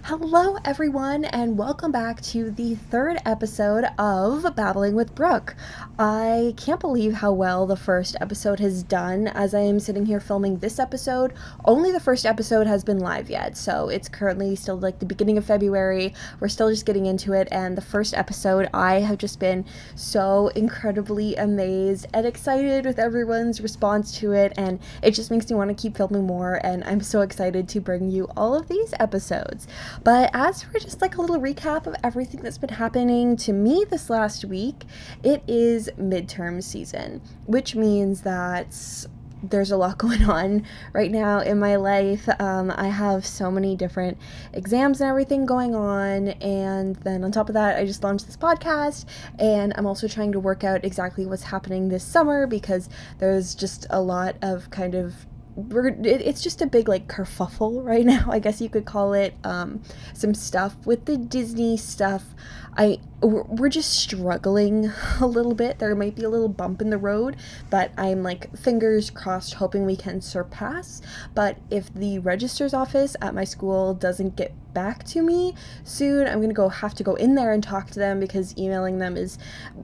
Hello everyone, and welcome back to the third episode of Babbling with Brooke. I can't believe how well the first episode has done. As I am sitting here filming this episode, only the first episode has been live yet, so it's currently still like the beginning of February. We're still just getting into it, and the first episode, I have just been so incredibly amazed and excited with everyone's response to it, and it just makes me want to keep filming more, and I'm so excited to bring you all of these episodes. But as for just like a little recap of everything that's been happening to me this last week, it is midterm season, which means that there's a lot going on right now in my life. I have so many different exams and everything going on, and then on top of that, I just launched this podcast, and I'm also trying to work out exactly what's happening this summer because there's just a lot of kind of it's just a big like kerfuffle right now, I guess you could call it. Some stuff with the Disney stuff. We're just struggling a little bit. There might be a little bump in the road, but I'm like fingers crossed hoping we can surpass. But if the registrar's office at my school doesn't get back to me soon, I'm gonna have to go in there and talk to them, because emailing them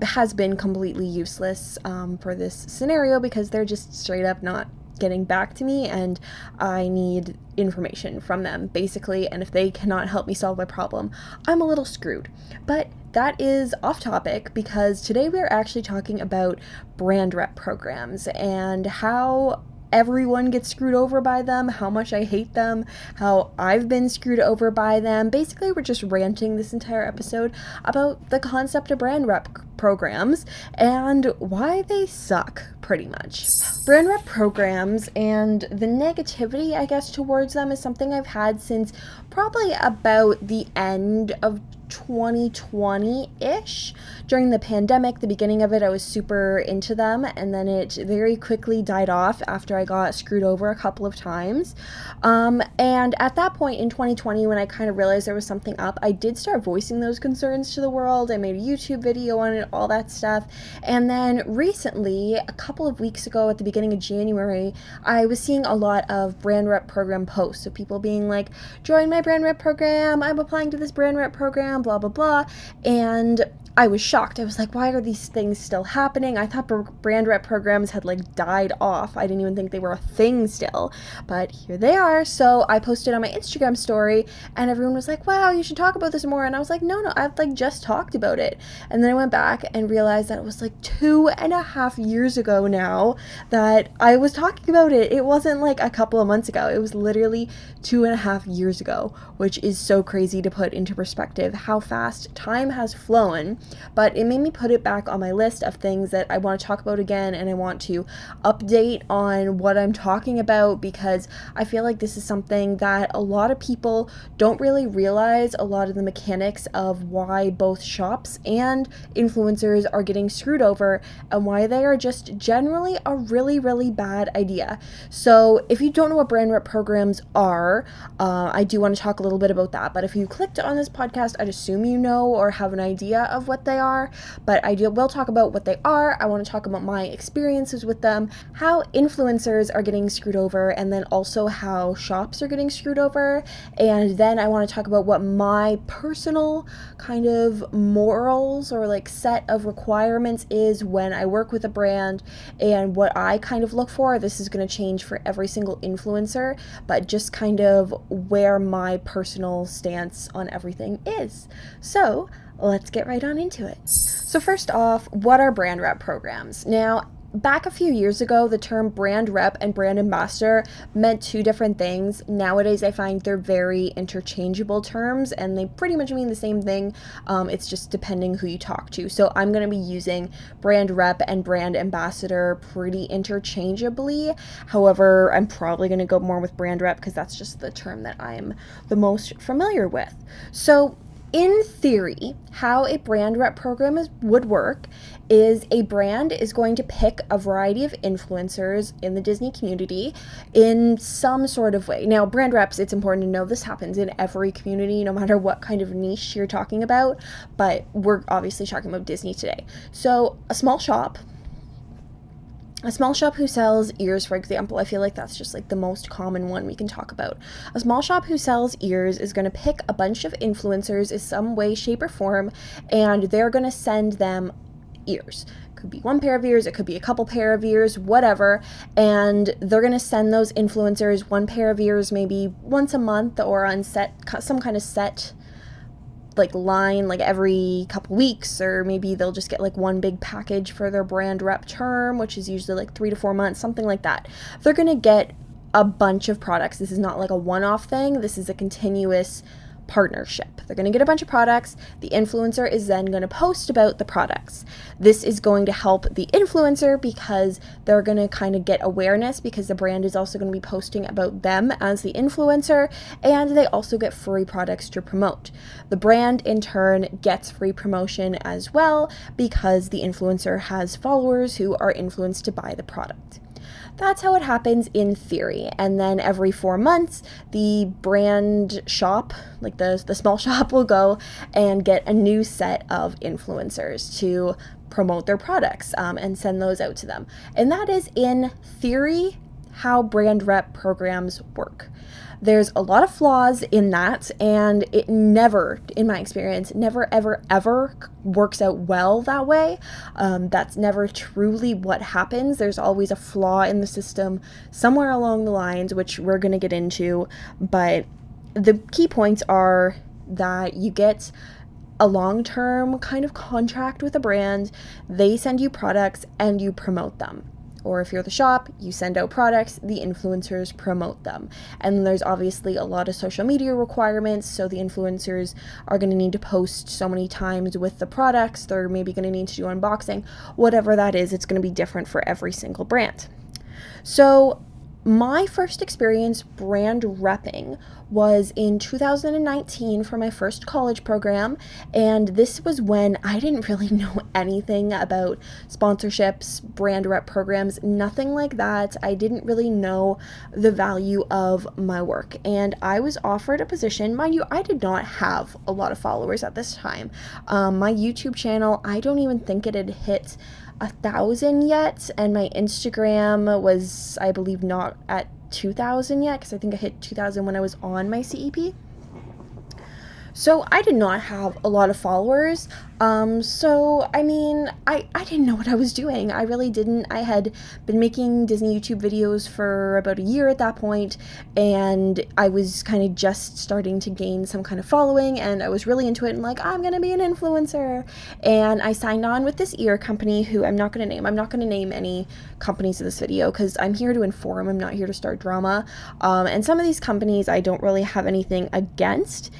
has been completely useless for this scenario, because they're just straight up not getting back to me, and I need information from them basically, and if they cannot help me solve my problem, I'm a little screwed. But that is off topic, because today we are actually talking about brand rep programs and how everyone gets screwed over by them, how much I hate them, how I've been screwed over by them. Basically, we're just ranting this entire episode about the concept of brand rep programs and why they suck, pretty much. Brand rep programs and the negativity, I guess, towards them is something I've had since probably about the end of 2020-ish. During the pandemic, the beginning of it, I was super into them, and then it very quickly died off after I got screwed over a couple of times. And at that point in 2020, when I kind of realized there was something up, I did start voicing those concerns to the world. I made a YouTube video on it, all that stuff. And then recently, a couple of weeks ago at the beginning of January, I was seeing a lot of brand rep program posts. So people being like, join my brand rep program, I'm applying to this brand rep program, blah, blah, blah. And I was shocked. I was like, why are these things still happening? I thought brand rep programs had like died off. I didn't even think they were a thing still, but here they are. So I posted on my Instagram story, and everyone was like, wow, you should talk about this more. And I was like, no, I've like just talked about it. And then I went back and realized that it was like 2.5 years ago now that I was talking about it. It wasn't like a couple of months ago. It was literally 2.5 years ago, which is so crazy to put into perspective how fast time has flown. But it made me put it back on my list of things that I want to talk about again, and I want to update on what I'm talking about, because I feel like this is something that a lot of people don't really realize, a lot of the mechanics of why both shops and influencers are getting screwed over, and why they are just generally a really, really bad idea. So if you don't know what brand rep programs are, I do want to talk a little bit about that. But if you clicked on this podcast, I'd assume you know or have an idea of what they are, but I will talk about what they are. I want to talk about my experiences with them, how influencers are getting screwed over, and then also how shops are getting screwed over. And then I want to talk about what my personal kind of morals or like set of requirements is when I work with a brand, and what I kind of look for. This is going to change for every single influencer, but just kind of where my personal stance on everything is. So let's get right on into it. So first off, what are brand rep programs? Now, back a few years ago, the term brand rep and brand ambassador meant two different things. Nowadays, I find they're very interchangeable terms, and they pretty much mean the same thing. It's just depending who you talk to. So I'm going to be using brand rep and brand ambassador pretty interchangeably. However, I'm probably going to go more with brand rep because that's just the term that I'm the most familiar with. So in theory, how a brand rep program would work is a brand is going to pick a variety of influencers in the Disney community in some sort of way. Now, brand reps, it's important to know this happens in every community, no matter what kind of niche you're talking about, but we're obviously talking about Disney today. So a small shop A small shop who sells ears, for example, I feel like that's just like the most common one we can talk about. A small shop who sells ears is going to pick a bunch of influencers in some way, shape, or form, and they're going to send them ears. It could be one pair of ears, it could be a couple pair of ears, whatever, and they're going to send those influencers one pair of ears maybe once a month or on some kind of set like line, like every couple weeks, or maybe they'll just get like one big package for their brand rep term, which is usually like 3 to 4 months, something like that. They're gonna get a bunch of products. This is not like a one-off thing. This is a continuous partnership. They're going to get a bunch of products. The influencer is then going to post about the products. This is going to help the influencer because they're going to kind of get awareness, because the brand is also going to be posting about them as the influencer, and they also get free products to promote. The brand in turn gets free promotion as well because the influencer has followers who are influenced to buy the product. That's how it happens in theory. And then every 4 months, the brand shop, like the small shop, will go and get a new set of influencers to promote their products and send those out to them. And that is, in theory, how brand rep programs work. There's a lot of flaws in that, and it never, in my experience, never, ever, ever works out well that way. That's never truly what happens. There's always a flaw in the system somewhere along the lines, which we're going to get into. But the key points are that you get a long-term kind of contract with a brand. They send you products and you promote them. Or if you're the shop, you send out products, the influencers promote them. And then there's obviously a lot of social media requirements, so the influencers are going to need to post so many times with the products. They're maybe going to need to do unboxing. Whatever that is, it's going to be different for every single brand. So my first experience brand repping was in 2019 for my first college program, and this was when I didn't really know anything about sponsorships, brand rep programs, nothing like that. I didn't really know the value of my work, and I was offered a position. Mind you, I did not have a lot of followers at this time. My YouTube channel, I don't even think it had hit 1,000 yet, and my Instagram was, I believe, not at 2,000 yet, because I think I hit 2,000 when I was on my CEP. So I did not have a lot of followers. So I mean, I didn't know what I was doing. I really didn't. I had been making Disney YouTube videos for about a year at that point, and I was kind of just starting to gain some kind of following, and I was really into it and like, I'm gonna be an influencer. And I signed on with this ear company who I'm not gonna name. I'm not gonna name any companies in this video because I'm here to inform. I'm not here to start drama. And some of these companies I don't really have anything against.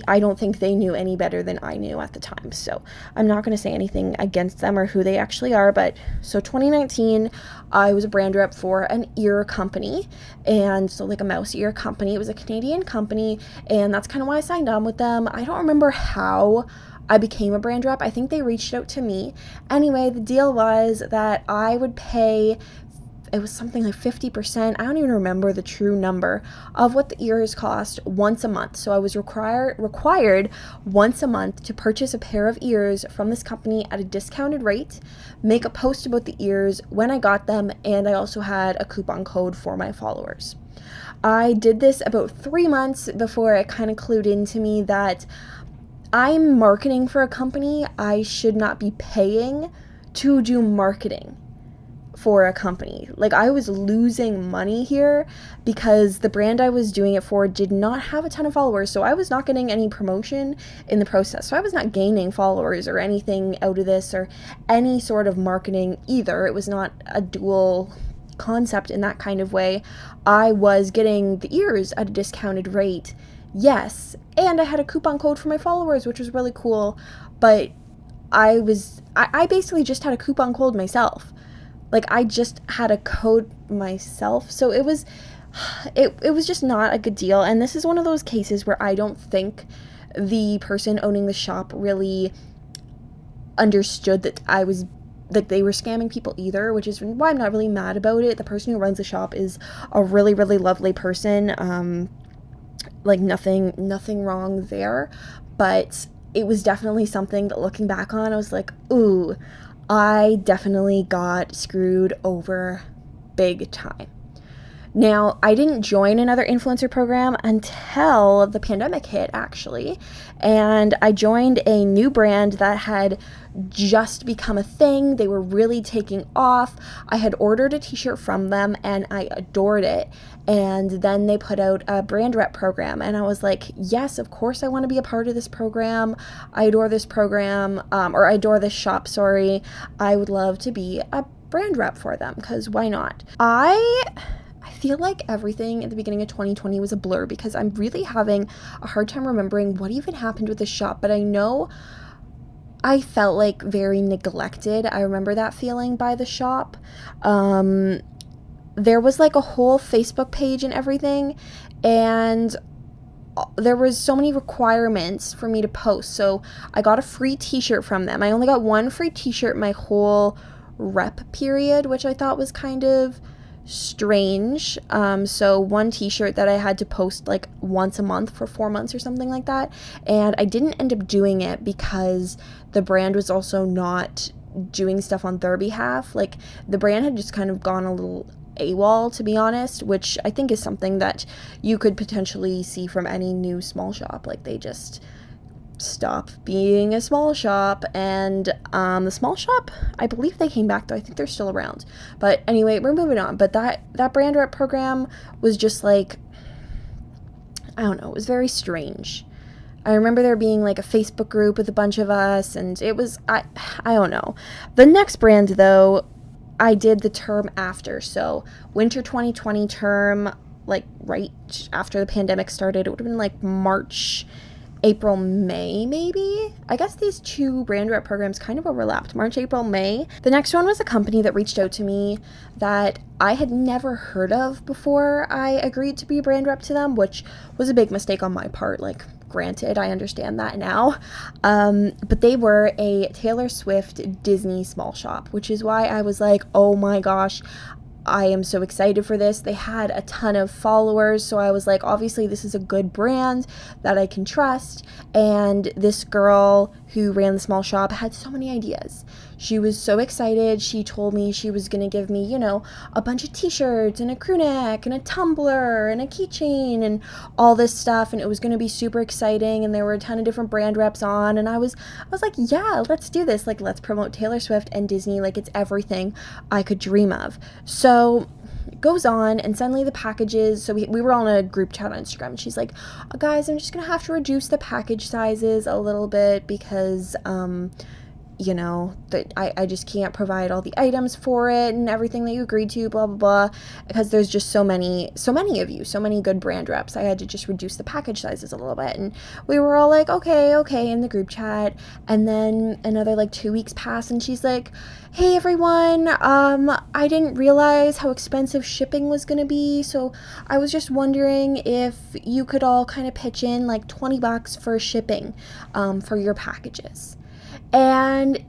I don't think they knew any better than I knew at the time. So I'm not going to say anything against them or who they actually are. But so 2019, I was a brand rep for an ear company. And so like a mouse ear company. It was a Canadian company. And that's kind of why I signed on with them. I don't remember how I became a brand rep. I think they reached out to me. Anyway, the deal was that I would pay, it was something like 50%. I don't even remember the true number of what the ears cost once a month. So I was required once a month to purchase a pair of ears from this company at a discounted rate, make a post about the ears when I got them, and I also had a coupon code for my followers. I did this about 3 months before it kind of clued into me that I'm marketing for a company. I should not be paying to do marketing for a company. Like, I was losing money here because the brand I was doing it for did not have a ton of followers, so I was not getting any promotion in the process. So I was not gaining followers or anything out of this or any sort of marketing either. It was not a dual concept in that kind of way. I was getting the ears at a discounted rate, yes, and I had a coupon code for my followers, which was really cool, but I basically just had a coupon code myself. Like, I just had a code myself, so it was just not a good deal. And this is one of those cases where I don't think the person owning the shop really understood that they were scamming people either, which is why I'm not really mad about it. The person who runs the shop is a really, really lovely person. Like, nothing wrong there, but it was definitely something that, looking back on, I was like, ooh, I definitely got screwed over big time. Now, I didn't join another influencer program until the pandemic hit, actually. And I joined a new brand that had just become a thing. They were really taking off. I had ordered a t-shirt from them and I adored it. And then they put out a brand rep program. And I was like, yes, of course I want to be a part of this program. I adore this program, or I adore this shop, sorry. I would love to be a brand rep for them because why not? I feel like everything at the beginning of 2020 was a blur because I'm really having a hard time remembering what even happened with the shop, but I know I felt like very neglected. I remember that feeling by the shop. There was like a whole Facebook page and everything, and there was so many requirements for me to post. So I got a free t-shirt from them. I only got one free t-shirt my whole rep period, which I thought was kind of strange. So one t-shirt that I had to post like once a month for 4 months or something like that, and I didn't end up doing it because the brand was also not doing stuff on their behalf. Like the brand had just kind of gone a little AWOL, to be honest, which I think is something that you could potentially see from any new small shop. Like they just stop being a small shop, and the small shop, I believe they came back though. I think they're still around, but anyway, we're moving on. But that brand rep program was just like, I don't know, it was very strange. I remember there being like a Facebook group with a bunch of us, and it was, I don't know. The next brand though, I did the term after, so winter 2020 term, like right after the pandemic started. It would have been like March, April, May, maybe? I guess these two brand rep programs kind of overlapped. March, April, May. The next one was a company that reached out to me that I had never heard of before I agreed to be a brand rep to them, which was a big mistake on my part. Like, granted, I understand that now. But they were a Taylor Swift Disney small shop, which is why I was like, oh my gosh, I am so excited for this. They had a ton of followers, so I was like, obviously this is a good brand that I can trust. And this girl who ran the small shop had so many ideas. She was so excited. She told me she was going to give me, a bunch of t-shirts and a crew neck and a tumbler and a keychain and all this stuff, and it was going to be super exciting, and there were a ton of different brand reps on, and I was like, yeah, let's do this. Like, let's promote Taylor Swift and Disney like it's everything I could dream of. So it goes on, and suddenly the packages, so we were on a group chat on Instagram, and she's like, guys, I'm just going to have to reduce the package sizes a little bit because, that I just can't provide all the items for it and everything that you agreed to, blah, blah, blah, because there's just so many of you, so many good brand reps. I had to just reduce the package sizes a little bit, and we were all like, okay, in the group chat. And then another like 2 weeks passed, and she's like, hey everyone, I didn't realize how expensive shipping was going to be, so I was just wondering if you could all kind of pitch in like $20 for shipping, for your packages. And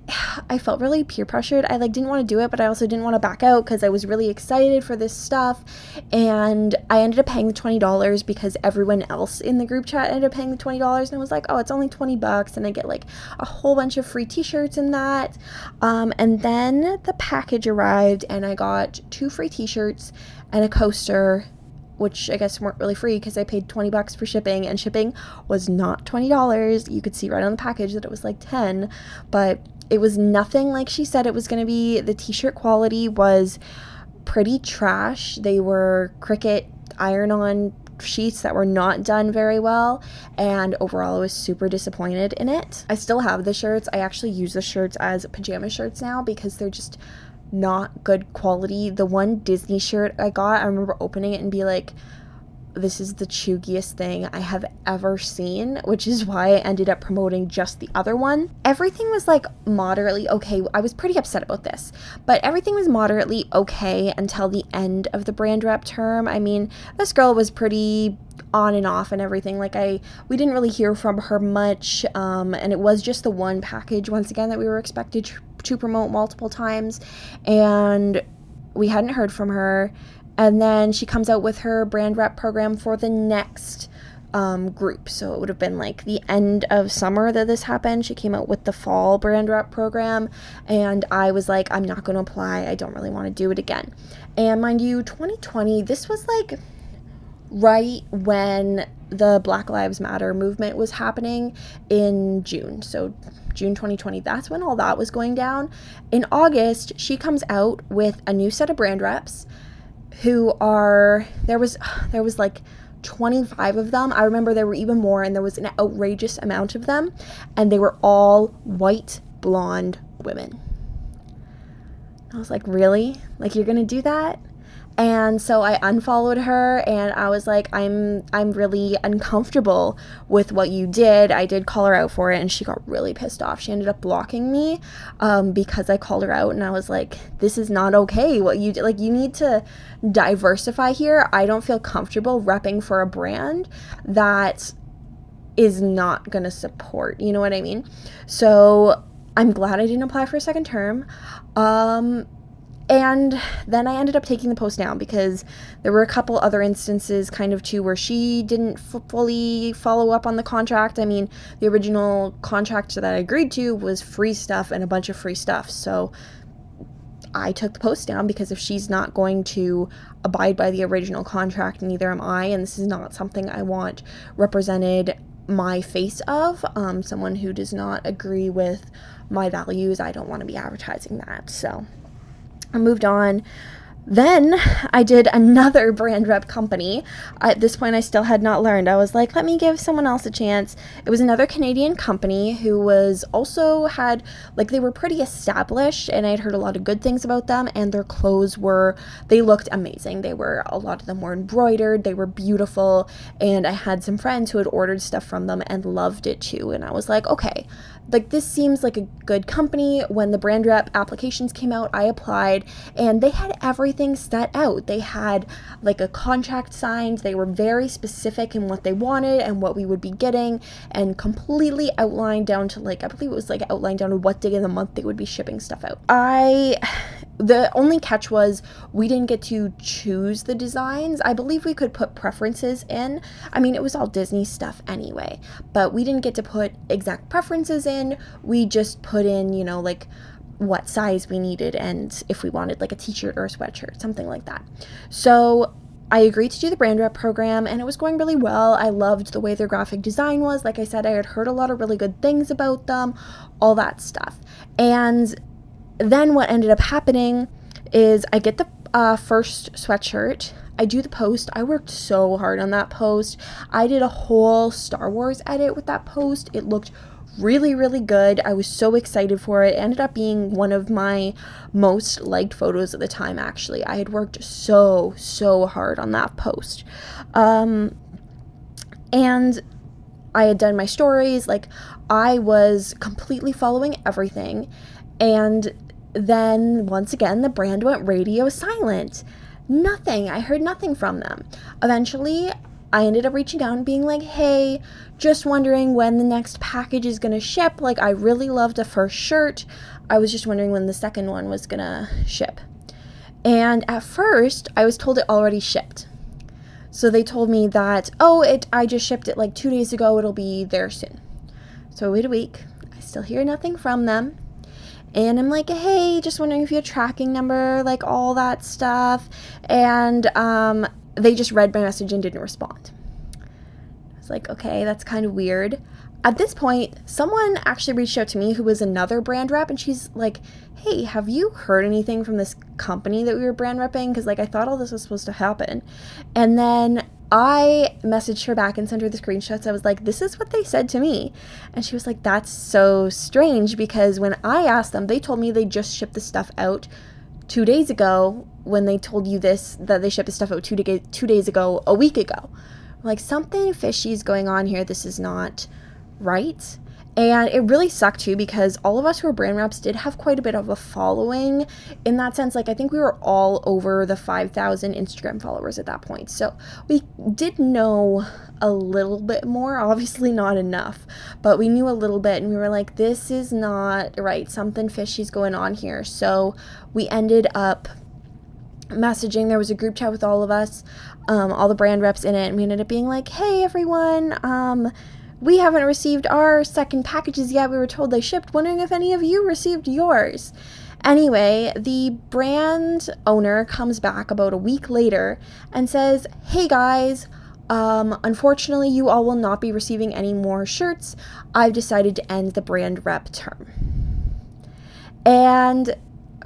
I felt really peer pressured. I didn't want to do it, but I also didn't want to back out because I was really excited for this stuff. And I ended up paying the $20 because everyone else in the group chat ended up paying the $20. And I was like, oh, it's only $20, and I get like a whole bunch of free t-shirts and that. And then the package arrived, and I got 2 free t-shirts and a coaster, which I guess weren't really free because I paid $20 for shipping, and shipping was not $20. You could see right on the package that it was like $10, but it was nothing like she said it was going to be. The t-shirt quality was pretty trash. They were Cricut iron-on sheets that were not done very well, and overall I was super disappointed in it. I still have the shirts. I actually use the shirts as pajama shirts now because they're just not good quality. The one Disney shirt I got, I remember opening it and be like, this is the chuggiest thing I have ever seen, which is why I ended up promoting just the other one. Everything was like moderately okay. I was pretty upset about this, but everything was moderately okay until the end of the brand rep term. I mean, this girl was pretty on and off and everything. We didn't really hear from her much, and it was just the one package once again that we were expected to promote multiple times, and we hadn't heard from her. And then she comes out with her brand rep program for the next group. So it would have been like the end of summer that this happened. She came out with the fall brand rep program, and I was like, I'm not going to apply. I don't really want to do it again. And mind you, 2020, this was like right when the Black Lives Matter movement was happening in June. So June 2020, that's when all that was going down. In August, she comes out with a new set of brand reps who are, there was like 25 of them. I remember there were even more, and there was an outrageous amount of them, and they were all white blonde women. I was like, really? Like, you're gonna do that? And so I unfollowed her, and I was like, I'm really uncomfortable with what you did. I did call her out for it, and she got really pissed off. She ended up blocking me because I called her out, and I was like, this is not okay what you did. Like, you need to diversify here. I don't feel comfortable repping for a brand that is not going to support, you know what I mean? So I'm glad I didn't apply for a second term. And then I ended up taking the post down because there were a couple other instances kind of too where she didn't fully follow up on the contract. I mean, the original contract that I agreed to was free stuff and a bunch of free stuff. So I took the post down because if she's not going to abide by the original contract, neither am I. And this is not something I want represented my face of. Someone who does not agree with my values, I don't want to be advertising that. So I moved on. Then I did another brand rep company. At this point, I still had not learned. I was like, let me give someone else a chance. It was another Canadian company who was also had, like, they were pretty established, and I had heard a lot of good things about them, and their clothes they looked amazing. A lot of them were embroidered, they were beautiful, and I had some friends who had ordered stuff from them and loved it too. And I was like, okay, like, this seems like a good company. When the brand rep applications came out, I applied, and they had everything set out. They had like a contract signed. They were very specific in what they wanted and what we would be getting, and completely outlined down to, like, I believe it was like outlined down to what day of the month they would be shipping stuff out. The only catch was we didn't get to choose the designs. I believe we could put preferences in. I mean, it was all Disney stuff anyway, but we didn't get to put exact preferences in. We just put in, you know, like what size we needed and if we wanted like a t-shirt or a sweatshirt, something like that. So I agreed to do the brand rep program, and it was going really well. I loved the way their graphic design was. Like I said, I had heard a lot of really good things about them, all that stuff. And then what ended up happening is I get the first sweatshirt. I do the post. I worked so hard on that post. I did a whole Star Wars edit with that post. It looked really, really good. I was so excited for it. It ended up being one of my most liked photos at the time, actually. I had worked so hard on that post. And I had done my stories. Like, I was completely following everything. And then once again, the brand went radio silent. Nothing. I heard nothing from them. Eventually, I ended up reaching out and being like, hey, just wondering when the next package is going to ship. Like, I really loved the first shirt. I was just wondering when the second one was going to ship. And at first, I was told it already shipped. So they told me that, I just shipped it like 2 days ago. It'll be there soon. So I wait a week. I still hear nothing from them. And I'm like, hey, just wondering if you have a tracking number, like all that stuff. And they just read my message and didn't respond. I was like, okay, that's kind of weird. At this point, someone actually reached out to me who was another brand rep, and she's like, hey, have you heard anything from this company that we were brand repping? Because, like, I thought all this was supposed to happen. And then I messaged her back and sent her the screenshots. I was like, this is what they said to me. And she was like, that's so strange, because when I asked them, they told me they just shipped the stuff out 2 days ago. When they told you this, that they shipped the stuff out 2 days ago, a week ago. Like, something fishy is going on here. This is not right. And it really sucked too, because all of us who are brand reps did have quite a bit of a following in that sense. Like, I think we were all over the 5,000 Instagram followers at that point. So we did know a little bit more, obviously not enough, but we knew a little bit, and we were like, this is not right. Something fishy's going on here. So we ended up messaging. There was a group chat with all of us, all the brand reps in it, and we ended up being like, hey everyone, we haven't received our second packages yet. We were told they shipped, wondering if any of you received yours. Anyway, the brand owner comes back about a week later and says, hey guys, unfortunately you all will not be receiving any more shirts. I've decided to end the brand rep term. And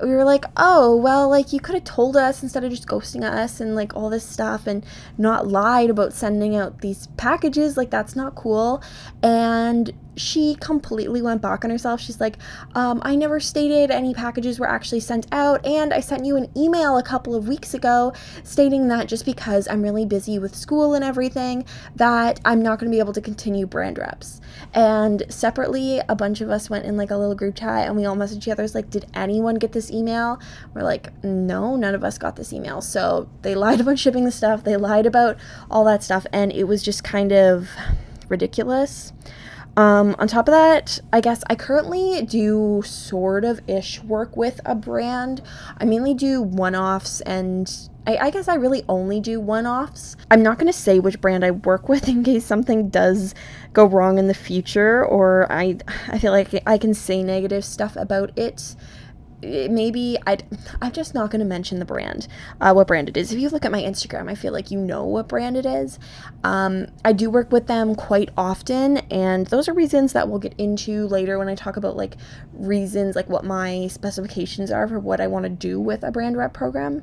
we were like, oh, well, like, you could have told us instead of just ghosting us and, like, all this stuff, and not lied about sending out these packages. Like, that's not cool. And she completely went back on herself. She's like, I never stated any packages were actually sent out, and I sent you an email a couple of weeks ago stating that just because I'm really busy with school and everything, that I'm not going to be able to continue brand reps. And separately, a bunch of us went in, like, a little group chat, and we all messaged each other, like, did anyone get this email? We're like, no, none of us got this email. So they lied about shipping the stuff, they lied about all that stuff, and it was just kind of ridiculous. On top of that, I guess I currently do sort of ish work with a brand. I mainly do one-offs, and I guess I really only do one-offs. I'm not going to say which brand I work with in case something does go wrong in the future, or I feel like I can say negative stuff about it. Maybe I'm just not going to mention the brand, what brand it is. If you look at my Instagram, I feel like you know what brand it is. I do work with them quite often, and those are reasons that we'll get into later when I talk about, like, reasons, like, what my specifications are for what I want to do with a brand rep program.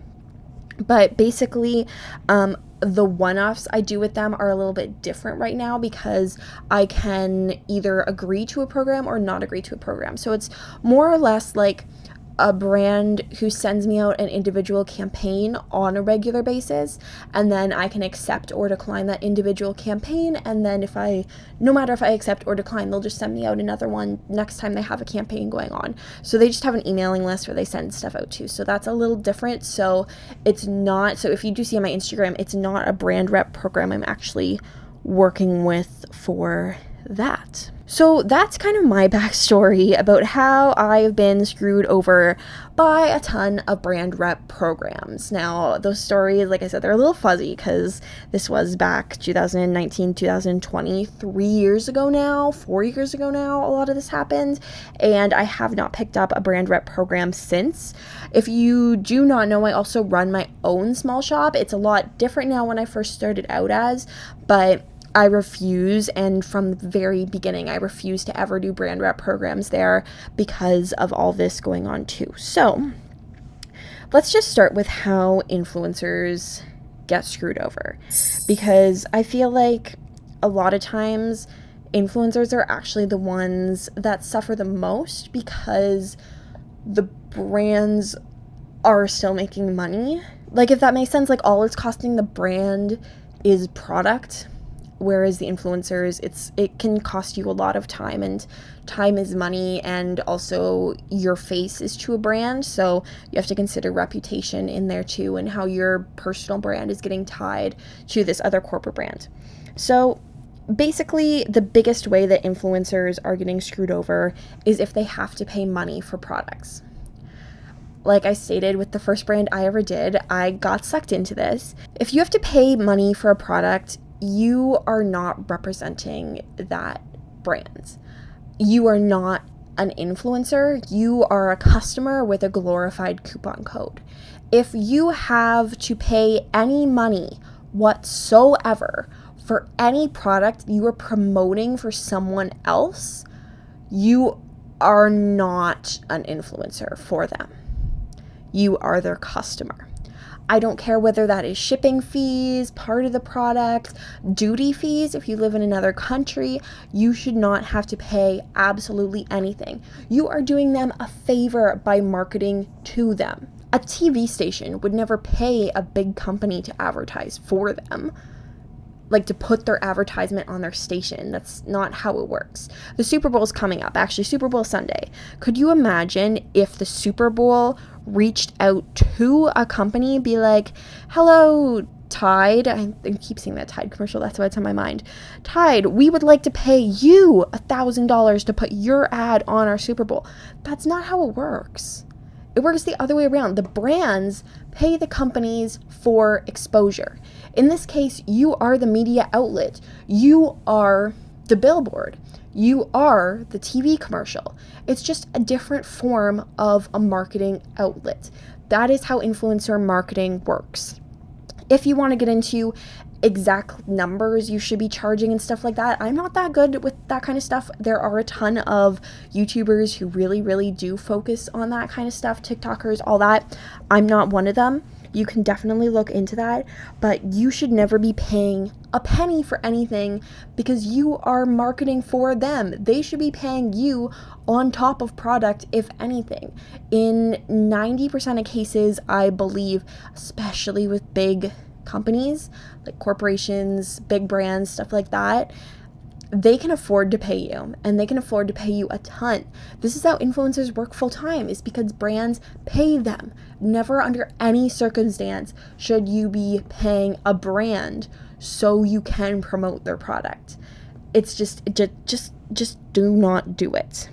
But basically, the one-offs I do with them are a little bit different right now because I can either agree to a program or not agree to a program. So it's more or less like a brand who sends me out an individual campaign on a regular basis, and then I can accept or decline that individual campaign, and then no matter if I accept or decline, they'll just send me out another one next time they have a campaign going on. So they just have an emailing list where they send stuff out to. So that's a little different. So it's not, so if you do see on my Instagram, it's not a brand rep program I'm actually working with for that. So that's kind of my backstory about how I've been screwed over by a ton of brand rep programs. Now, those stories, like I said, they're a little fuzzy because this was back 2019, 2020, 3 years ago now, 4 years ago now, a lot of this happened, and I have not picked up a brand rep program since. If you do not know, I also run my own small shop. It's a lot different now when I first started out as, but I refuse, and from the very beginning, I refuse to ever do brand rep programs there because of all this going on too. So let's just start with how influencers get screwed over, because I feel like a lot of times influencers are actually the ones that suffer the most because the brands are still making money. Like, if that makes sense, like, all it's costing the brand is product, whereas the influencers, it can cost you a lot of time, and time is money, and also your face is to a brand, so you have to consider reputation in there too, and how your personal brand is getting tied to this other corporate brand. So basically, the biggest way that influencers are getting screwed over is if they have to pay money for products. Like I stated with the first brand I ever did, I got sucked into this. If you have to pay money for a product, you are not representing that brand. You are not an influencer. You are a customer with a glorified coupon code. If you have to pay any money whatsoever for any product you are promoting for someone else, you are not an influencer for them. You are their customer. I don't care whether that is shipping fees, part of the product, duty fees. If you live in another country, you should not have to pay absolutely anything. You are doing them a favor by marketing to them. A TV station would never pay a big company to advertise for them, like to put their advertisement on their station. That's not how it works. The Super Bowl is coming up, actually, Super Bowl Sunday. Could you imagine if the Super Bowl reached out to a company, be like, hello, Tide, I keep seeing that Tide commercial, that's why it's on my mind. Tide, we would like to pay you $1,000 to put your ad on our Super Bowl. That's not how it works. It works the other way around. The brands pay the companies for exposure. In this case, you are the media outlet. You are the billboard. You are the TV commercial. It's just a different form of a marketing outlet. That is how influencer marketing works. If you want to get into exact numbers you should be charging and stuff like that, I'm not that good with that kind of stuff. There are a ton of YouTubers who really do focus on that kind of stuff, TikTokers, all that. I'm not one of them. You can definitely look into that, but you should never be paying a penny for anything because you are marketing for them. They should be paying you on top of product, if anything. In 90% of cases, I believe, especially with big companies like corporations, big brands, stuff like that, they can afford to pay you, and they can afford to pay you a ton. This is how influencers work full time, is because brands pay them. Never under any circumstance should you be paying a brand so you can promote their product. It's just do not do it.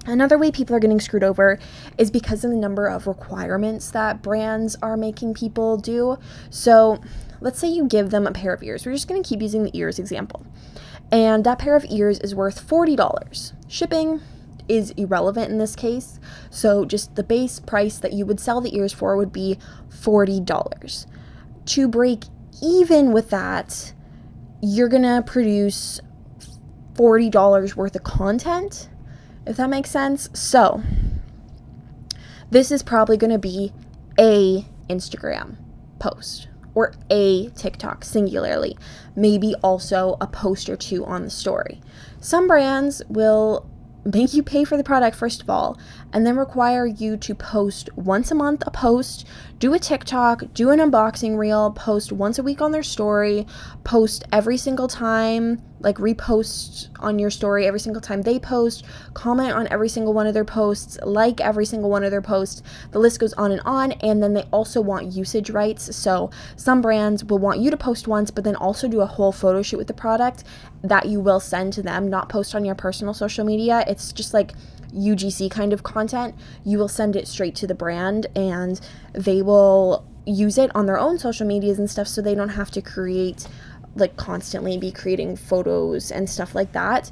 Another way people are getting screwed over is because of the number of requirements that brands are making people do. So let's say you give them a pair of ears. We're just going to keep using the ears example. And that pair of ears is worth $40. Shipping is irrelevant in this case. So just the base price that you would sell the ears for would be $40. To break even with that, you're going to produce $40 worth of content, if that makes sense. So this is probably going to be a Instagram post or a TikTok singularly, maybe also a post or two on the story. Some brands will make you pay for the product first of all, and then require you to post once a month a post, do a TikTok, do an unboxing reel, post once a week on their story, post every single time, like repost on your story every single time they post, comment on every single one of their posts, like every single one of their posts. The list goes on, and then they also want usage rights. So some brands will want you to post once, but then also do a whole photo shoot with the product that you will send to them, not post on your personal social media. It's just like UGC kind of content. You will send it straight to the brand, and they will use it on their own social medias and stuff, so they don't have to constantly be creating photos and stuff like that.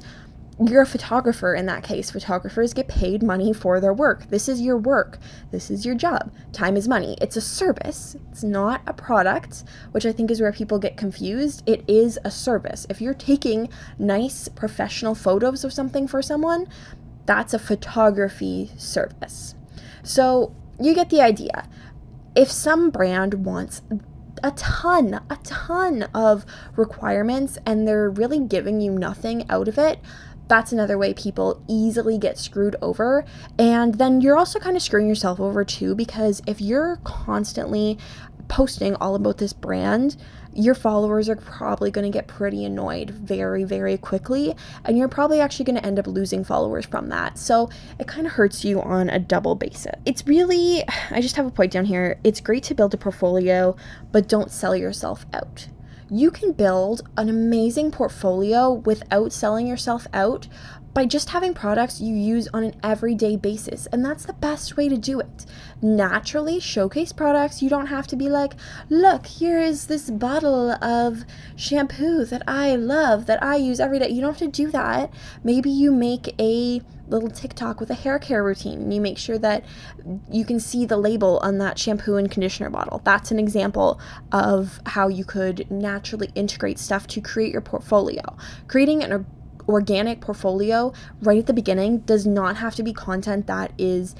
You're a photographer in that case. Photographers get paid money for their work. This is your work. This is your job. Time is money. It's a service. It's not a product, which I think is where people get confused. It is a service. If you're taking nice professional photos of something for someone, that's a photography service. So you get the idea. If some brand wants a ton of requirements and they're really giving you nothing out of it, that's another way people easily get screwed over. And then you're also kind of screwing yourself over too, because if you're constantly posting all about this brand, your followers are probably going to get pretty annoyed very quickly, and you're probably actually going to end up losing followers from that. So it kind of hurts you on a double basis. It's really, I just have a point down here. It's great to build a portfolio, but don't sell yourself out. You can build an amazing portfolio without selling yourself out by just having products you use on an everyday basis, and that's the best way to do it. Naturally showcase products. You don't have to be like, look, here is this bottle of shampoo that I love, that I use every day. You don't have to do that. Maybe you make a little TikTok with a hair care routine, and you make sure that you can see the label on that shampoo and conditioner bottle. That's an example of how you could naturally integrate stuff to create your portfolio. Creating an organic portfolio right at the beginning does not have to be content that is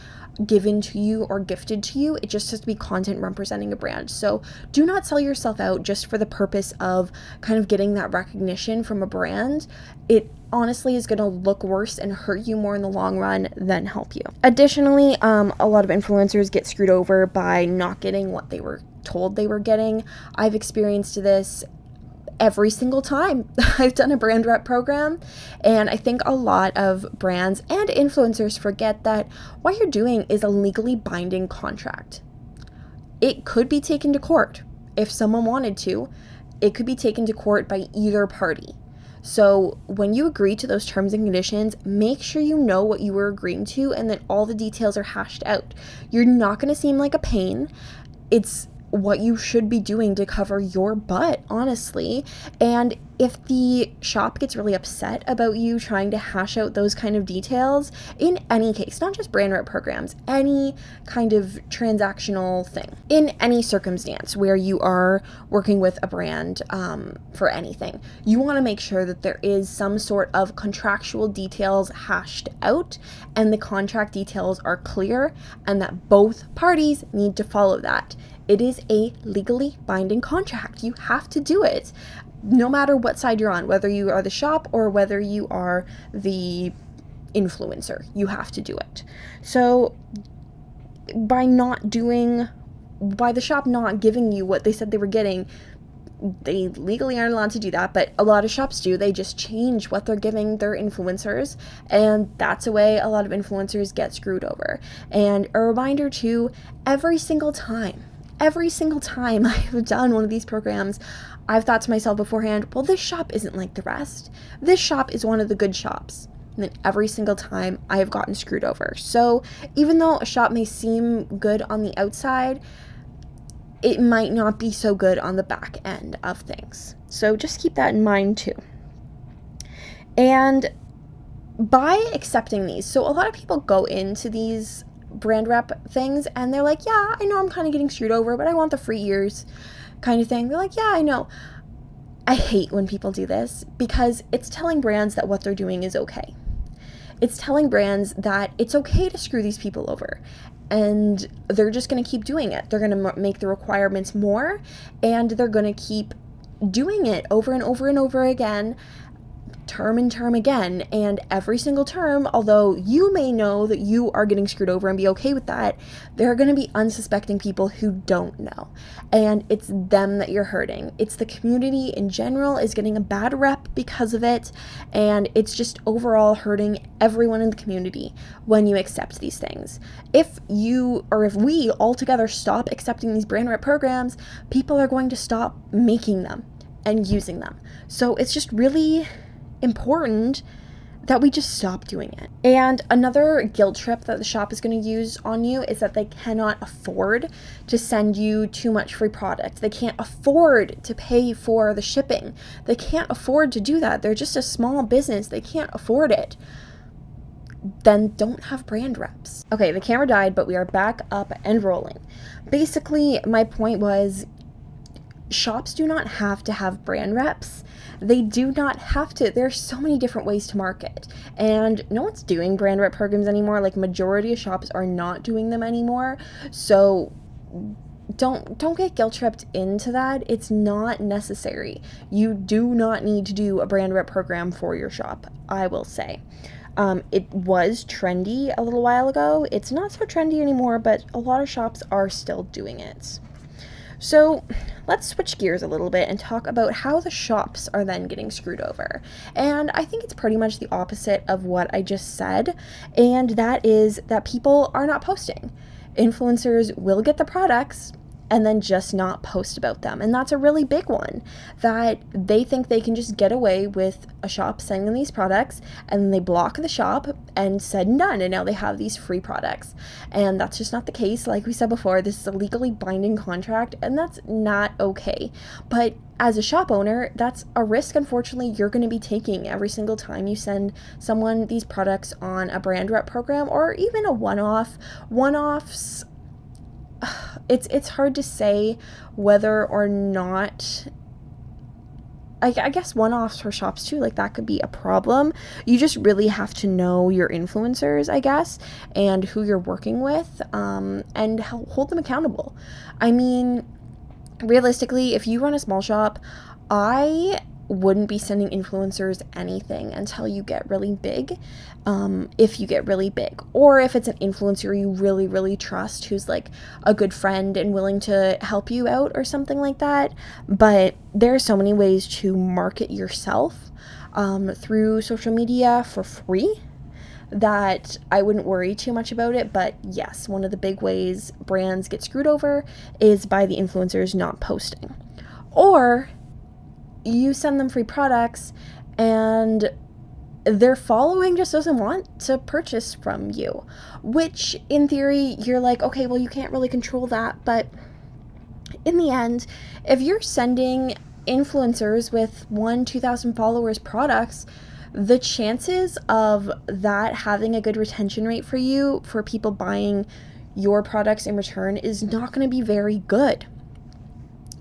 given to you or gifted to you. It just has to be content representing a brand. So do not sell yourself out just for the purpose of kind of getting that recognition from a brand. It honestly is going to look worse and hurt you more in the long run than help you. Additionally, a lot of influencers get screwed over by not getting what they were told they were getting. I've experienced this every single time I've done a brand rep program, and I think a lot of brands and influencers forget that what you're doing is a legally binding contract. It could be taken to court if someone wanted to. It could be taken to court by either party. So when you agree to those terms and conditions, make sure you know what you were agreeing to and that all the details are hashed out. You're not going to seem like a pain. It's what you should be doing to cover your butt, honestly. And if the shop gets really upset about you trying to hash out those kind of details, in any case, not just brand rep programs, any kind of transactional thing, in any circumstance where you are working with a brand for anything, you want to make sure that there is some sort of contractual details hashed out and the contract details are clear and that both parties need to follow that. It is a legally binding contract. You have to do it, no matter what side you're on, whether you are the shop or whether you are the influencer. You have to do it. So by the shop not giving you what they said they were getting, they legally aren't allowed to do that, but a lot of shops do. They just change what they're giving their influencers, and that's a way a lot of influencers get screwed over. And a reminder too, every single time I've done one of these programs, I've thought to myself beforehand, well, this shop isn't like the rest. This shop is one of the good shops. And then every single time I have gotten screwed over. So even though a shop may seem good on the outside, it might not be so good on the back end of things. So just keep that in mind too. And by accepting these, so a lot of people go into these brand rep things and they're like, yeah, I know I'm kind of getting screwed over, but I want the free years kind of thing. They're like, yeah, I know. I hate when people do this because it's telling brands that what they're doing is okay. It's telling brands that it's okay to screw these people over and they're just going to keep doing it. They're going to make the requirements more and they're going to keep doing it over and over and over again, term and term again. And every single term, although you may know that you are getting screwed over and be okay with that, there are going to be unsuspecting people who don't know. And it's them that you're hurting. It's the community in general is getting a bad rep because of it. And it's just overall hurting everyone in the community when you accept these things. If we all together stop accepting these brand rep programs, people are going to stop making them and using them. So it's just really important that we just stop doing it. And another guilt trip that the shop is going to use on you is that they cannot afford to send you too much free product. They can't afford to pay for the shipping. They can't afford to do that. They're just a small business. They can't afford it. Then don't have brand reps. Okay, the camera died, but we are back up and rolling. Basically, my point was shops do not have to have brand reps. They do not have to. There's so many different ways to market. And no one's doing brand rep programs anymore. Like majority of shops are not doing them anymore. So don't get guilt tripped into that. It's not necessary. You do not need to do a brand rep program for your shop, I will say. It was trendy a little while ago. It's not so trendy anymore, but a lot of shops are still doing it. So let's switch gears a little bit and talk about how the shops are then getting screwed over. And I think it's pretty much the opposite of what I just said, and that is that people are not posting. Influencers will get the products and then just not post about them. And that's a really big one, that they think they can just get away with a shop sending them these products and then they block the shop and said and done, and now they have these free products. And that's just not the case. Like we said before, this is a legally binding contract and that's not okay. But as a shop owner, that's a risk, unfortunately, you're going to be taking every single time you send someone these products on a brand rep program or even a one-off. One-offs, it's hard to say whether or not, I guess one-offs for shops too, like that could be a problem. You just really have to know your influencers, I guess, and who you're working with, and hold them accountable. I mean, realistically, if you run a small shop, I wouldn't be sending influencers anything until you get really big. If you get really big, or if it's an influencer you really, really trust who's like a good friend and willing to help you out or something like that. But there are so many ways to market yourself through social media for free that I wouldn't worry too much about it. But yes, one of the big ways brands get screwed over is by the influencers not posting. Or you send them free products and their following just doesn't want to purchase from you, which in theory you're like, okay, well, you can't really control that. But in the end, if you're sending influencers with 2,000 followers products, the chances of that having a good retention rate for you, for people buying your products in return, is not going to be very good.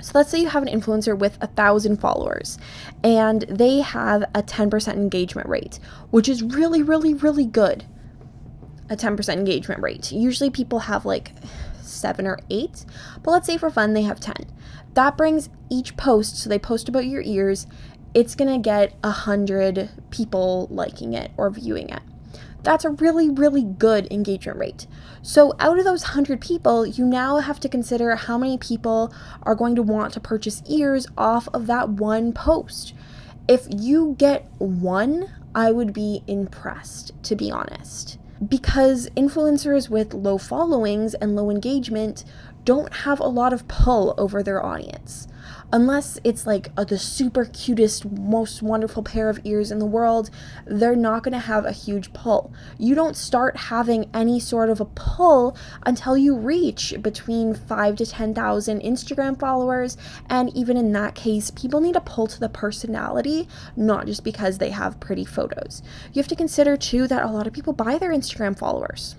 So let's say you have an influencer with 1,000 followers and they have a 10% engagement rate, which is really, really, really good. A 10% engagement rate. Usually people have like 7 or 8, but let's say for fun they have 10. That brings each post, so they post about your ears, it's gonna get 100 people liking it or viewing it. That's a really, really good engagement rate. So out of those 100 people, you now have to consider how many people are going to want to purchase ears off of that one post. If you get one, I would be impressed, to be honest. Because influencers with low followings and low engagement don't have a lot of pull over their audience. Unless it's like the super cutest, most wonderful pair of ears in the world, they're not going to have a huge pull. You don't start having any sort of a pull until you reach between 5 to 10,000 Instagram followers, and even in that case, people need a pull to the personality, not just because they have pretty photos. You have to consider too that a lot of people buy their Instagram followers.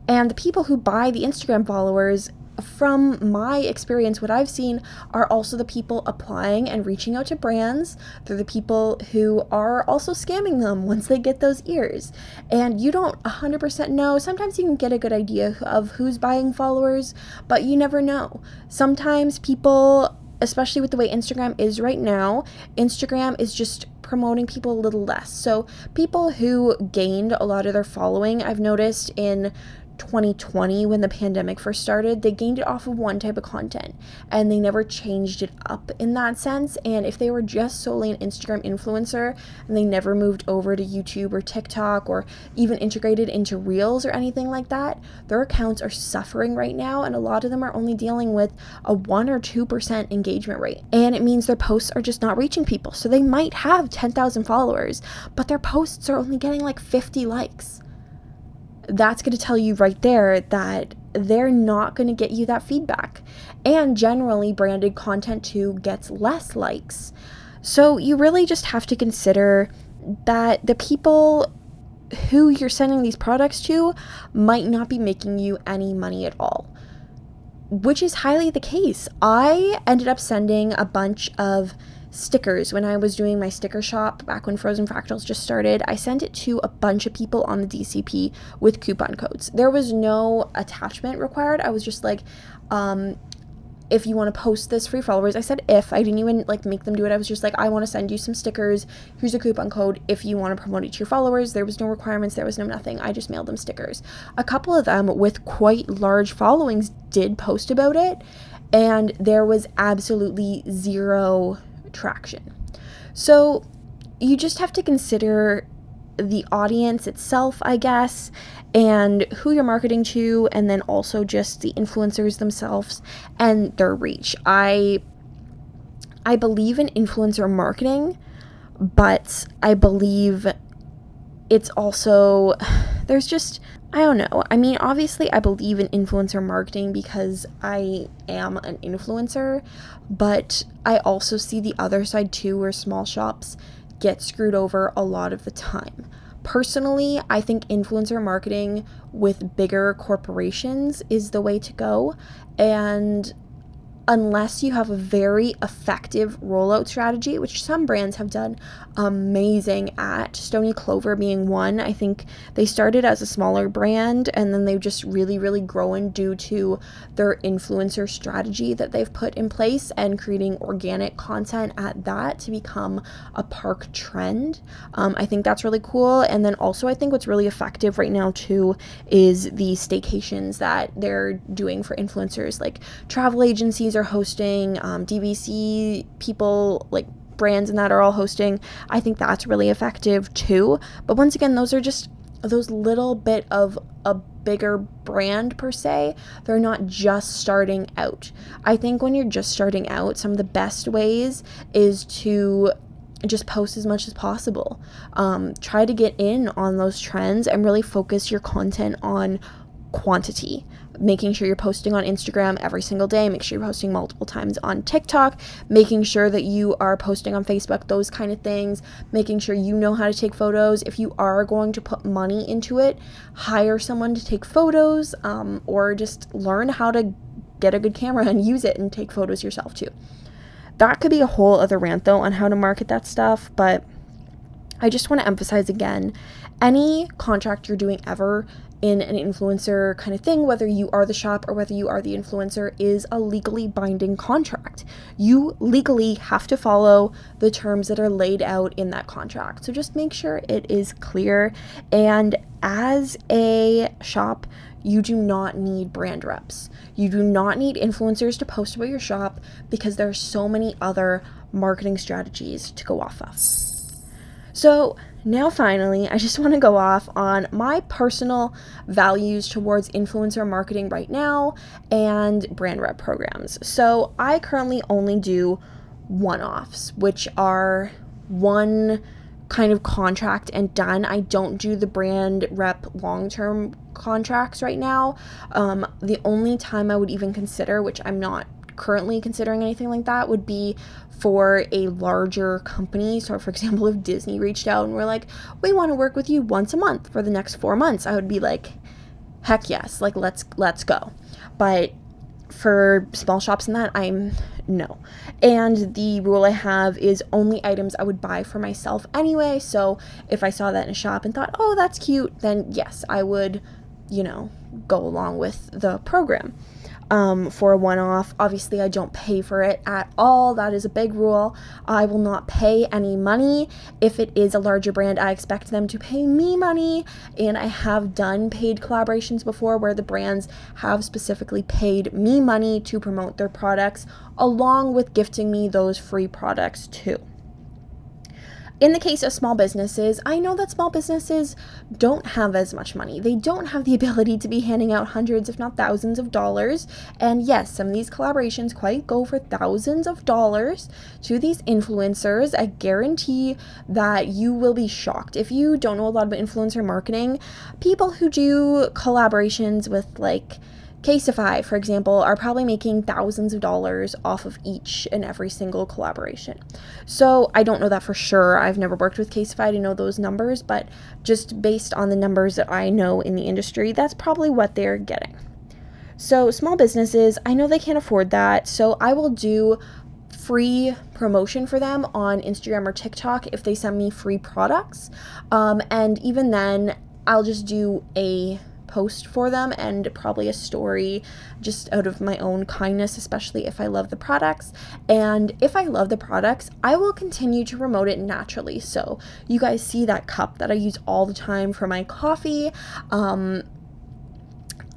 And the people who buy the Instagram followers, from my experience, what I've seen, are also the people applying and reaching out to brands. They're the people who are also scamming them once they get those ears. And you don't 100% know. Sometimes you can get a good idea of who's buying followers, but you never know. Sometimes people, especially with the way Instagram is right now, Instagram is just promoting people a little less. So people who gained a lot of their following, I've noticed in 2020, when the pandemic first started, they gained it off of one type of content and they never changed it up in that sense. And if they were just solely an Instagram influencer and they never moved over to YouTube or TikTok or even integrated into Reels or anything like that, their accounts are suffering right now, and a lot of them are only dealing with a 1 or 2% engagement rate. And it means their posts are just not reaching people. So they might have 10,000 followers, but their posts are only getting like 50 likes. That's going to tell you right there that they're not going to get you that feedback. And generally, branded content too gets less likes. So you really just have to consider that the people who you're sending these products to might not be making you any money at all, which is highly the case. I ended up sending a bunch of stickers when I was doing my sticker shop back when Frozen Fractals just started. I sent it to a bunch of people on the DCP with coupon codes. There was no attachment required. I was just like, if you want to post this for your followers, I said if. I didn't even like make them do it. I was just like, I want to send you some stickers. Here's a coupon code if you want to promote it to your followers. There was no requirements. There was no nothing. I just mailed them stickers. A couple of them with quite large followings did post about it, and there was absolutely zero traction. So you just have to consider the audience itself, I guess, and who you're marketing to, and then also just the influencers themselves and their reach. I believe in influencer marketing, but I believe it's also, there's just, I don't know. I mean, obviously I believe in influencer marketing because I am an influencer, but I also see the other side too, where small shops get screwed over a lot of the time. Personally, I think influencer marketing with bigger corporations is the way to go, and unless you have a very effective rollout strategy, which some brands have done amazing at, Stony Clover being one. I think they started as a smaller brand and then they've just really, really grown due to their influencer strategy that they've put in place and creating organic content at that to become a park trend. I think that's really cool. And then also I think what's really effective right now too is the staycations that they're doing for influencers. Like travel agencies are hosting, DVC people, like brands and that are all hosting. I think that's really effective too. But once again, those are just those little bit of a bigger brand per se. They're not just starting out. I think when you're just starting out, some of the best ways is to just post as much as possible. Try to get in on those trends and really focus your content on quantity, making sure you're posting on Instagram every single day, make sure you're posting multiple times on TikTok, making sure that you are posting on Facebook, those kind of things, making sure you know how to take photos. If you are going to put money into it, hire someone to take photos, or just learn how to get a good camera and use it and take photos yourself too. That could be a whole other rant though on how to market that stuff, but I just want to emphasize again, any contract you're doing ever in an influencer kind of thing, whether you are the shop or whether you are the influencer, is a legally binding contract. You legally have to follow the terms that are laid out in that contract. So just make sure it is clear. And as a shop, you do not need brand reps. You do not need influencers to post about your shop because there are so many other marketing strategies to go off of. So now finally, I just want to go off on my personal values towards influencer marketing right now and brand rep programs. So I currently only do one-offs, which are one kind of contract and done. I don't do the brand rep long-term contracts right now. The only time I would even consider, which I'm not currently considering anything like that, would be for a larger company. So for example, if Disney reached out and were like, we want to work with you once a month for the next 4 months, I would be like, heck yes, like let's go. But for small shops and that, I'm no. And the rule I have is only items I would buy for myself anyway. So if I saw that in a shop and thought, oh, that's cute, then yes, I would, go along with the program. For a one-off, obviously I don't pay for it at all. That is a big rule. I will not pay any money. If it is a larger brand, I expect them to pay me money. And I have done paid collaborations before where the brands have specifically paid me money to promote their products, along with gifting me those free products too. In the case of small businesses, I know that small businesses don't have as much money. They don't have the ability to be handing out hundreds, if not thousands of dollars. And yes, some of these collaborations quite go for thousands of dollars to these influencers. I guarantee that you will be shocked. If you don't know a lot about influencer marketing, people who do collaborations with Casetify, for example, are probably making thousands of dollars off of each and every single collaboration. So I don't know that for sure. I've never worked with Casetify to know those numbers, but just based on the numbers that I know in the industry, that's probably what they're getting. So small businesses, I know they can't afford that, so I will do free promotion for them on Instagram or TikTok if they send me free products. And even then, I'll just do a post for them and probably a story just out of my own kindness, especially if I love the products. And if I love the products, I will continue to promote it naturally. So you guys see that cup that I use all the time for my coffee. I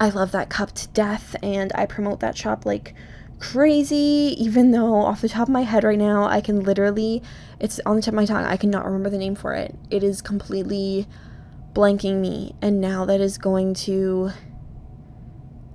love that cup to death, and I promote that shop like crazy, even though off the top of my head right now, I can literally, it's on the tip of my tongue, I cannot remember the name for it. It is completely blanking me, and now that is going to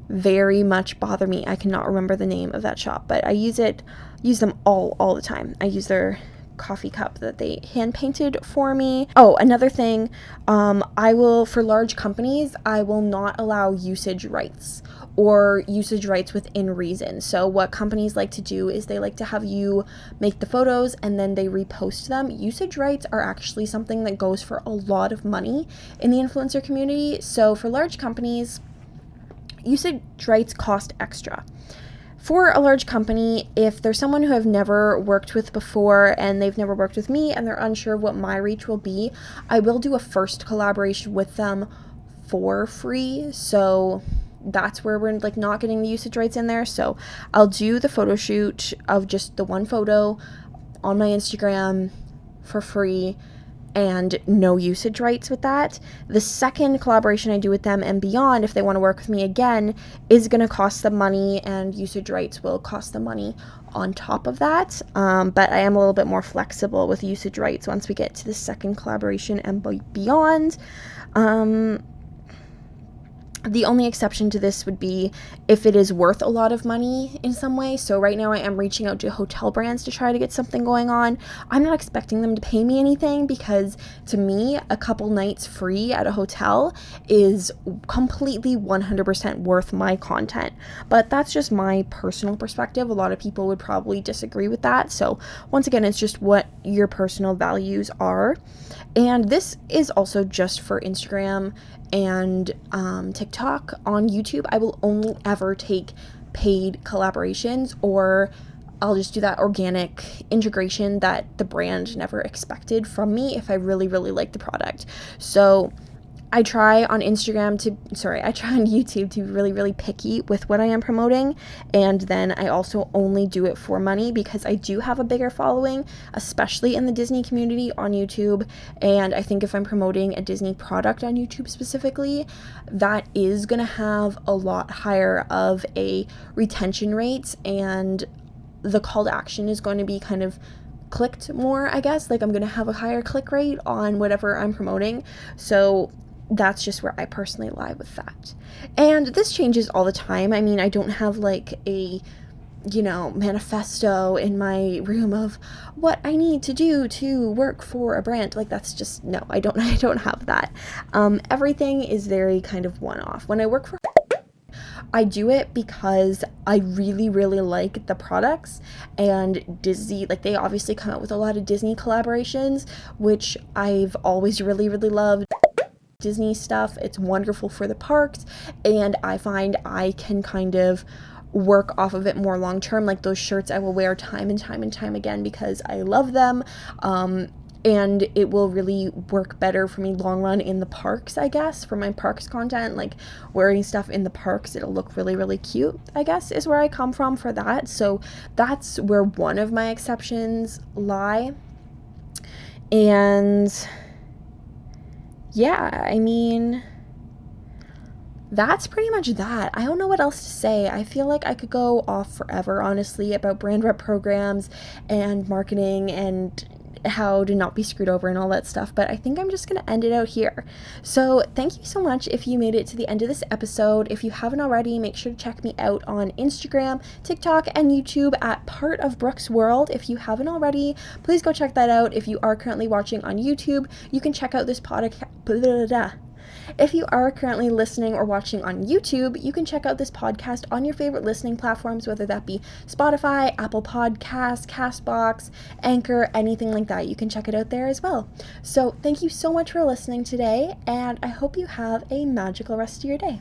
very much bother me. I cannot remember the name of that shop, but I use them all the time. I use their coffee cup that they hand painted for me. Oh, another thing, for large companies, I will not allow usage rights or usage rights within reason. So what companies like to do is they like to have you make the photos and then they repost them. Usage rights are actually something that goes for a lot of money in the influencer community. So for large companies, usage rights cost extra. For a large company, if there's someone who I've never worked with before and they've never worked with me and they're unsure of what my reach will be, I will do a first collaboration with them for free. So that's where we're not getting the usage rights in there. So I'll do the photo shoot of just the one photo on my Instagram for free and no usage rights with that. The second collaboration I do with them and beyond, if they want to work with me again, is going to cost them money, and usage rights will cost them money on top of that. But I am a little bit more flexible with usage rights once we get to the second collaboration and beyond. The only exception to this would be if it is worth a lot of money in some way. So right now I am reaching out to hotel brands to try to get something going on. I'm not expecting them to pay me anything because to me, a couple nights free at a hotel is completely 100% worth my content. But that's just my personal perspective. A lot of people would probably disagree with that. So once again, it's just what your personal values are. And this is also just for Instagram and TikTok. On YouTube, I will only ever take paid collaborations, or I'll just do that organic integration that the brand never expected from me if I really, really like the product. So I try on YouTube to be really, really picky with what I am promoting. And then I also only do it for money because I do have a bigger following, especially in the Disney community on YouTube. And I think if I'm promoting a Disney product on YouTube specifically, that is going to have a lot higher of a retention rate, and the call to action is going to be kind of clicked more, I guess. Like, I'm going to have a higher click rate on whatever I'm promoting. So that's just where I personally lie with that. And this changes all the time. I mean, I don't have like a, manifesto in my room of what I need to do to work for a brand. Like, that's just, no, I don't have that. Everything is very kind of one-off. When I work for, I do it because I really, really like the products, and Disney, like, they obviously come out with a lot of Disney collaborations, which I've always really, really loved. Disney stuff, it's wonderful for the parks, and I find I can kind of work off of it more long term. Like, those shirts I will wear time and time and time again because I love them, and it will really work better for me long run in the parks, I guess, for my parks content. Like, wearing stuff in the parks, it'll look really, really cute, I guess, is where I come from for that. So that's where one of my exceptions lie. And yeah, I mean, that's pretty much that. I don't know what else to say. I feel like I could go off forever, honestly, about brand rep programs and marketing and how to not be screwed over and all that stuff, but I think I'm just going to end it out here. So thank you so much if you made it to the end of this episode. If you haven't already, make sure to check me out on Instagram, TikTok, and YouTube at Part of Brooke's World. If you haven't already, please go check that out. If you are currently watching on YouTube, you can check out this podcast. If you are currently listening or watching on YouTube, you can check out this podcast on your favorite listening platforms, whether that be Spotify, Apple Podcasts, Castbox, Anchor, anything like that. You can check it out there as well. So thank you so much for listening today, and I hope you have a magical rest of your day.